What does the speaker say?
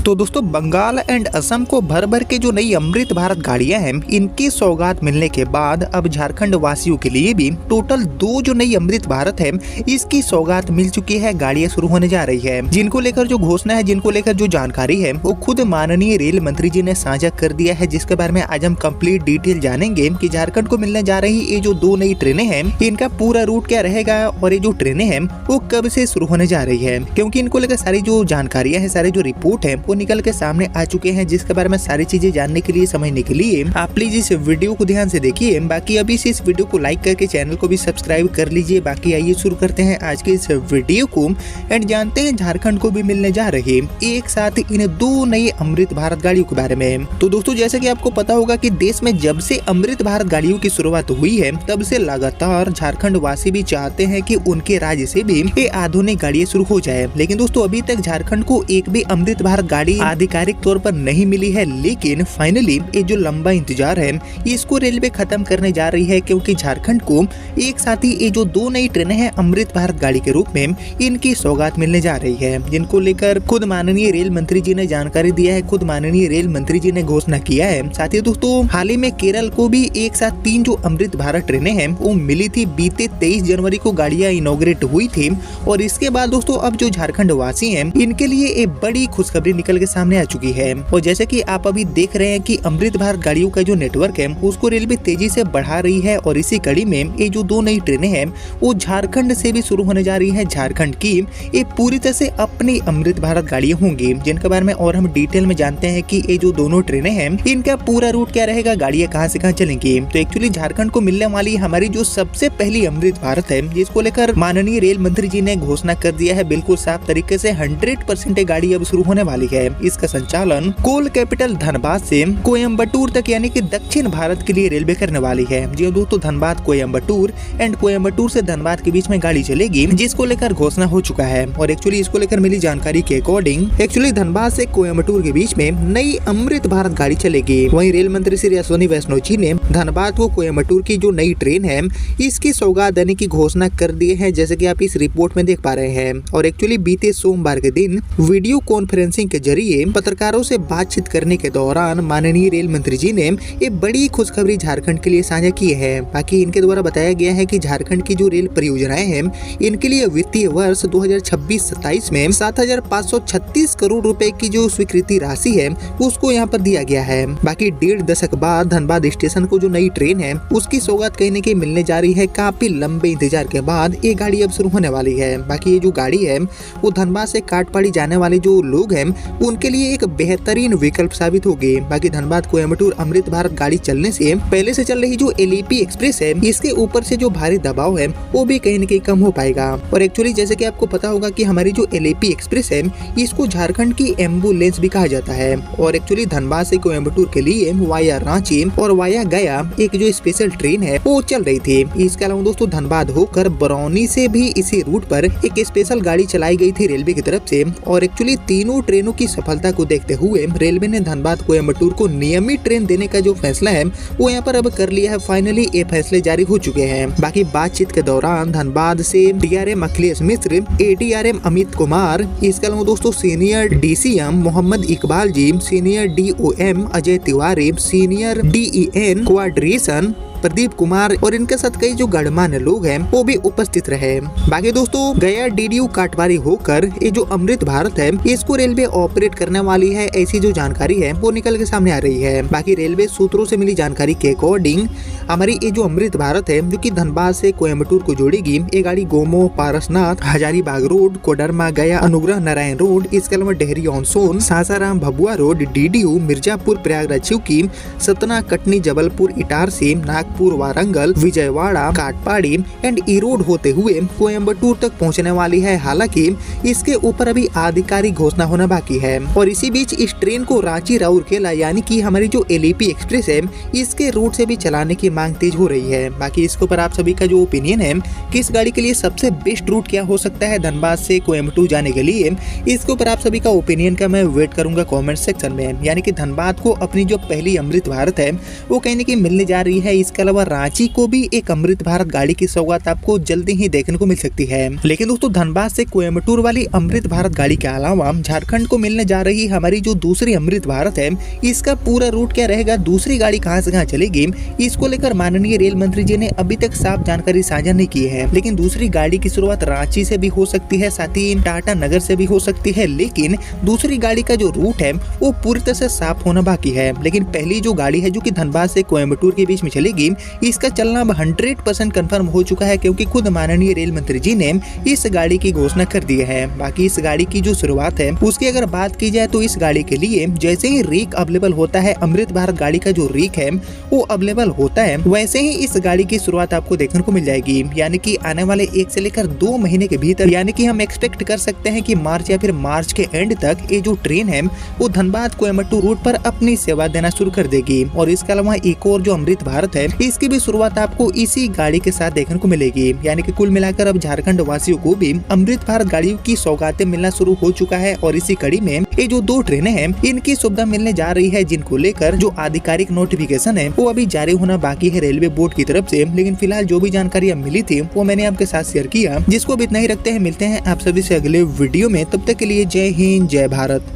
तो दोस्तों बंगाल एंड असम को भर भर के जो नई अमृत भारत गाड़ियां हैं इनकी सौगात मिलने के बाद अब झारखंड वासियों के लिए भी टोटल 2 जो नई अमृत भारत है इसकी सौगात मिल चुकी है। गाड़ियां शुरू होने जा रही है, जिनको लेकर जो घोषणा है, जिनको लेकर जो जानकारी है वो खुद माननीय रेल मंत्री जी ने साझा कर दिया है, जिसके बारे में आज हम कंप्लीट डिटेल जानेंगे कि झारखंड को मिलने जा रही ये जो 2 नई ट्रेनें हैं इनका पूरा रूट क्या रहेगा और ये जो ट्रेनें हैं वो कब से शुरू होने जा रही है, क्योंकि इनको लेकर सारी जो जानकारियां है, सारे जो रिपोर्ट है वो निकल के सामने आ चुके हैं, जिसके बारे में सारी चीजें जानने के लिए, समझने के लिए आप प्लीज इस वीडियो को ध्यान से देखिए। बाकी अभी से इस वीडियो को लाइक करके चैनल को भी सब्सक्राइब कर लीजिए। बाकी आइए शुरू करते हैं आज के इस वीडियो को एंड जानते हैं झारखंड को भी मिलने जा रहे एक साथ इन 2 नई अमृत भारत गाड़ियों के बारे में। तो दोस्तों जैसे कि आपको पता होगा कि देश में जब से अमृत भारत गाड़ियों की शुरुआत हुई है तब से लगातार झारखंड वासी भी चाहते हैं कि उनके राज्य से भी ये आधुनिक गाड़ियां शुरू हो जाए, लेकिन दोस्तों अभी तक झारखंड को एक भी अमृत भारत गाड़ी आधिकारिक तौर पर नहीं मिली है। लेकिन फाइनली ये जो लंबा इंतजार है इसको रेलवे खत्म करने जा रही है, क्योंकि झारखंड को एक साथ ही ये जो 2 नई ट्रेनें हैं अमृत भारत गाड़ी के रूप में इनकी सौगात मिलने जा रही है, जिनको लेकर खुद माननीय रेल मंत्री जी ने जानकारी दिया है, खुद माननीय रेल मंत्री जी ने घोषणा किया है। साथ ही दोस्तों हाल ही में केरल को भी एक साथ 3 जो अमृत भारत ट्रेनें हैं वो मिली थी। बीते 23 जनवरी को गाड़ियां इनॉग्रेट हुई थी और इसके बाद दोस्तों अब जो झारखंड वासी हैं इनके लिए एक बड़ी खुशखबरी निकल के सामने आ चुकी है। और जैसे कि आप अभी देख रहे हैं कि अमृत भारत गाड़ियों का जो नेटवर्क है उसको रेलवे तेजी से बढ़ा रही है और इसी कड़ी में ये जो 2 नई ट्रेनें हैं वो झारखंड से भी शुरू होने जा रही है। झारखंड की ये पूरी तरह से अपनी अमृत भारत गाड़ियां होंगी, जिनके बारे में और हम डिटेल में जानते हैं कि ये जो दोनों ट्रेनें हैं इनका पूरा रूट क्या रहेगा, गाड़ियां कहां से कहां चलेंगी। तो एक्चुअली झारखंड को मिलने वाली हमारी जो सबसे पहली अमृत भारत है, जिसको लेकर माननीय रेल मंत्री जी ने घोषणा कर दिया है बिल्कुल साफ तरीके से 100% गाड़ी अब शुरू होने वाली है। इसका संचालन कोल कैपिटल धनबाद से कोयम्बटूर तक यानी कि दक्षिण भारत के लिए रेलवे करने वाली है। जी दोस्तों धनबाद कोयम्बटूर एंड कोयम्बटूर से धनबाद के बीच में गाड़ी चलेगी, जिसको लेकर घोषणा हो चुका है। और एक्चुअली इसको लेकर मिली जानकारी के अकॉर्डिंग एक्चुअली धनबाद से कोयम्बटूर के बीच में नई अमृत भारत गाड़ी चलेगी। वहीं रेल मंत्री श्री अश्विनी वैष्णव जी ने धनबाद को कोयम्बटूर की जो नई ट्रेन है इसकी सौगात देने की घोषणा कर दी है, जैसे कि आप इस रिपोर्ट में देख पा रहे हैं। और एक्चुअली बीते सोमवार के दिन वीडियो कॉन्फ्रेंसिंग के जरिए पत्रकारों से बातचीत करने के दौरान माननीय रेल मंत्री जी ने ये बड़ी खुशखबरी झारखंड के लिए साझा की है। बाकी इनके द्वारा बताया गया है कि झारखंड की जो रेल परियोजनाएं हैं इनके लिए वित्तीय वर्ष 2026-27 में 7,536 करोड़ रुपए की जो स्वीकृति राशि है उसको यहाँ पर दिया गया है। बाकी 1.5 दशक बाद धनबाद स्टेशन को जो नई ट्रेन है उसकी सौगात कहने की मिलने जा रही है। काफी लंबे इंतजार के बाद ये गाड़ी अब शुरू होने वाली है। बाकी ये जो गाड़ी है वो धनबाद से काटपाड़ी जाने वाले जो लोग हैं उनके लिए एक बेहतरीन विकल्प साबित होगी। बाकी धनबाद कोयम्बटूर अमृत भारत गाड़ी चलने से पहले से चल रही जो एलईपी एक्सप्रेस है इसके ऊपर से जो भारी दबाव है वो भी कहीं न कहीं कम हो पाएगा। और एक्चुअली जैसे कि आपको पता होगा कि हमारी जो एलईपी एक्सप्रेस है इसको झारखंड की एम्बुलेंस भी कहा जाता है। और एक्चुअली धनबाद से कोयम्बटूर के लिए वाया रांची और वाया गया एक जो स्पेशल ट्रेन है वो चल रही थी। इसके अलावा दोस्तों धनबाद होकर बरौनी से भी इसी रूट पर एक स्पेशल गाड़ी चलाई गई थी रेलवे की तरफ से। और एक्चुअली तीनों ट्रेनों की सफलता को देखते हुए रेलवे ने धनबाद कोयम्बटूर को नियमित ट्रेन देने का जो फैसला है वो यहाँ पर अब कर लिया है। फाइनली ये फैसले जारी हो चुके हैं। बाकी बातचीत के दौरान धनबाद से डीआरएम अखिलेश मिश्र, एडीआरएम अमित कुमार, इसके अलावा दोस्तों senior DCM Mohammad Iqbal ji, senior DOM Ajay Tiwari, senior DEN coordination Pradeep Kumar और इनके साथ कई जो गणमान्य लोग हैं वो भी उपस्थित रहे। बाकी दोस्तों गया डीडीयू काटवारी होकर ये जो अमृत भारत है इसको रेलवे ऑपरेट करने वाली है, ऐसी जो जानकारी है वो निकल के सामने आ रही है। बाकी रेलवे सूत्रों से मिली जानकारी के अकॉर्डिंग हमारी ये जो अमृत भारत है जो कि धनबाद से कोयम्बटूर को जोड़ेगी, ये गाड़ी गोमो, पारसनाथ, हजारीबाग रोड, कोडरमा, गया, अनुग्रह नारायण रोड, इसके अलावा Dehri on Sone, Sasaram Bhabua road, DDU, Mirzapur, Prayagraj Shivki, Satna, Katni, Jabalpur, Itarsi, Nagpur, Warangal, Vijayawada, Katpadi and Erode होते हुए कोयम्बटूर तक पहुंचने वाली है। हालांकि इसके ऊपर अभी आधिकारिक घोषणा होना बाकी है। और इसी बीच इस ट्रेन को रांची राउरकेला यानी कि हमारी जो एलईपी एक्सप्रेस है इसके रूट से भी चलाने की मांग तेज हो रही है। बाकी इसके ऊपर आप सभी का जो ओपिनियन है कि इस गाड़ी के लिए सबसे बेस्ट रूट क्या हो सकता है धनबाद से कोयम्बटूर जाने के लिए, इसके ऊपर आप सभी का ओपिनियन का मैं वेट करूंगा कमेंट सेक्शन में। यानी कि धनबाद को अपनी जो पहली अमृत भारत है वो कहने की मिलने जा रही है। इसके इसके अलावा रांची को भी एक अमृत भारत गाड़ी की सौगात आपको जल्दी ही देखने को मिल सकती है। लेकिन दोस्तों धनबाद से कोयम्बटूर वाली अमृत भारत गाड़ी के अलावा झारखंड को मिलने जा रही हमारी जो दूसरी अमृत भारत है, इसका पूरा रूट क्या रहेगा, दूसरी गाड़ी कहां से कहां चलेगी, इसको लेकर माननीय रेल मंत्री जी ने अभी तक साफ जानकारी साझा नहीं की है। लेकिन दूसरी गाड़ी की शुरुआत रांची से भी हो सकती है, साथ ही टाटा नगर से भी हो सकती है। लेकिन दूसरी गाड़ी का जो रूट है वो पूरी तरह से साफ होना बाकी है। लेकिन पहली जो गाड़ी है जो कि धनबाद से कोयम्बटूर के बीच में चलेगी, इसका चलना अब 100% कंफर्म हो चुका है, क्योंकि खुद माननीय रेल मंत्री जी ने इस गाड़ी की घोषणा कर दी है। बाकी इस गाड़ी की जो शुरुआत है उसकी अगर बात की जाए तो इस गाड़ी के लिए जैसे ही रेक अवेलेबल होता है, अमृत भारत गाड़ी का जो रेक है वो अवेलेबल होता है, वैसे ही इस गाड़ी की शुरुआत आपको देखने को मिल जाएगी। यानी कि आने वाले 1 से लेकर 2 महीने के भीतर, यानी कि हम एक्सपेक्ट कर सकते हैं कि मार्च या फिर मार्च के एंड तक ये जो ट्रेन है वो धनबाद कोयम्बटूर रूट पर अपनी सेवा देना शुरू कर देगी। और इसके अलावा एक और जो अमृत भारत है, इसकी भी शुरुआत आपको इसी गाड़ी के साथ देखने को मिलेगी। यानी कि कुल मिलाकर अब झारखंड वासियों को भी अमृत भारत गाड़ियों की सौगातें मिलना शुरू हो चुका है। और इसी कड़ी में ये जो 2 ट्रेनें हैं इनकी सुविधा मिलने जा रही है, जिनको लेकर जो आधिकारिक नोटिफिकेशन है वो अभी जारी होना बाकी है रेलवे बोर्ड की तरफ से। लेकिन फिलहाल जो भी जानकारियां मिली थी वो मैंने आपके साथ शेयर किया, जिसको अब इतना ही रखते हैं। मिलते हैं आप सभी से अगले वीडियो में, तब तक के लिए जय हिंद जय भारत।